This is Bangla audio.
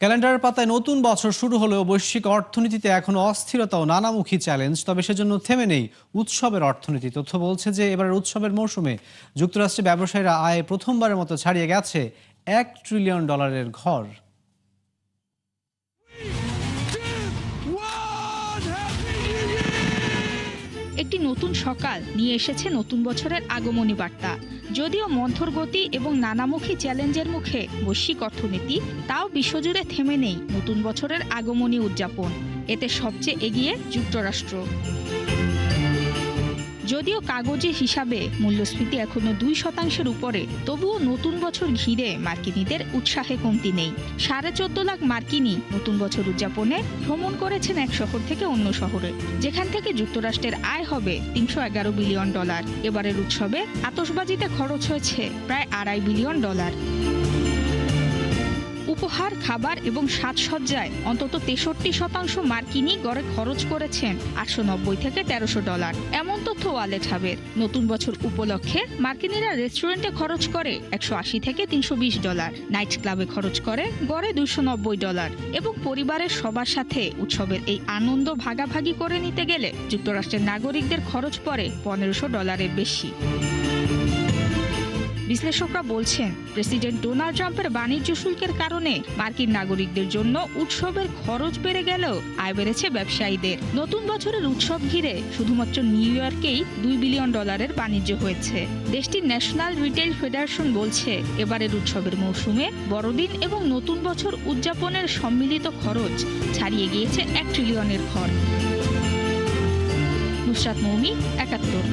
ক্যালেন্ডারের পাতায় নতুন বছর শুরু হলেও বৈশ্বিক অর্থনীতিতে এখনো অস্থিরতা ও নানামুখী চ্যালেঞ্জ, তবে সেজন্য থেমে নেই উৎসবের অর্থনীতি। তথ্য বলছে যে এবারের উৎসবের মৌসুমে যুক্তরাষ্ট্রে ব্যবসায়ীরা আয়ে প্রথমবারের মতো ছাড়িয়ে গেছে $1 ট্রিলিয়ন ঘর। একটি নতুন সকাল নিয়ে এসেছে নতুন বছরের আগমনী বার্তা। যদিও মন্থর গতি এবং নানামুখী চ্যালেঞ্জের মুখে বৈশ্বিক অর্থনীতি, তাও বিশ্বজুড়ে থেমে নেই নতুন বছরের আগমনী উদযাপন। এতে সবচেয়ে এগিয়ে যুক্তরাষ্ট্র। যদিও কাগজে হিসাবে মূল্যস্ফীতি এখনো 2% উপরে, তবুও নতুন বছর ঘিরে মার্কিনীদের উৎসাহে কমতি নেই। 14.5 লাখ মার্কিনী নতুন বছর উদযাপনে ভ্রমণ করেছেন এক শহর থেকে অন্য শহরে, যেখান থেকে যুক্তরাষ্ট্রের আয় হবে $311 বিলিয়ন। এবারের উৎসবে আতশবাজিতে খরচ হয়েছে প্রায় $2.5 বিলিয়ন। উপহার, খাবার এবং সাজসজ্জায় অন্তত 63% মার্কিনী গড়ে খরচ করেছেন $890 থেকে $1300। এমন তথ্য ওয়ালেট হাবের। নতুন বছর উপলক্ষে মার্কিনীরা রেস্টুরেন্টে খরচ করে $180 থেকে $320, নাইট ক্লাবে খরচ করে গড়ে $290 এবং পরিবারের সবার সাথে উৎসবের এই আনন্দ ভাগাভাগি করে নিতে গেলে যুক্তরাষ্ট্রের নাগরিকদের খরচ পড়ে $1500 বেশি। বিশ্লেষকরা বলছেন, প্রেসিডেন্ট ডোনাল্ড ট্রাম্পের বাণিজ্য শুল্কের কারণে মার্কিন নাগরিকদের জন্য উৎসবের খরচ বেড়ে গেলেও আয় বেড়েছে ব্যবসায়ীদের। নতুন বছরের উৎসব ঘিরে শুধুমাত্র নিউ ইয়র্কেই $2 বিলিয়ন বাণিজ্য হয়েছে। দেশটির ন্যাশনাল রিটেল ফেডারেশন বলছে, এবারের উৎসবের মৌসুমে বড়দিন এবং নতুন বছর উদযাপনের সম্মিলিত খরচ ছাড়িয়ে গিয়েছে $1 ট্রিলিয়নের ঘর। নুসরাত মৌমি, 71।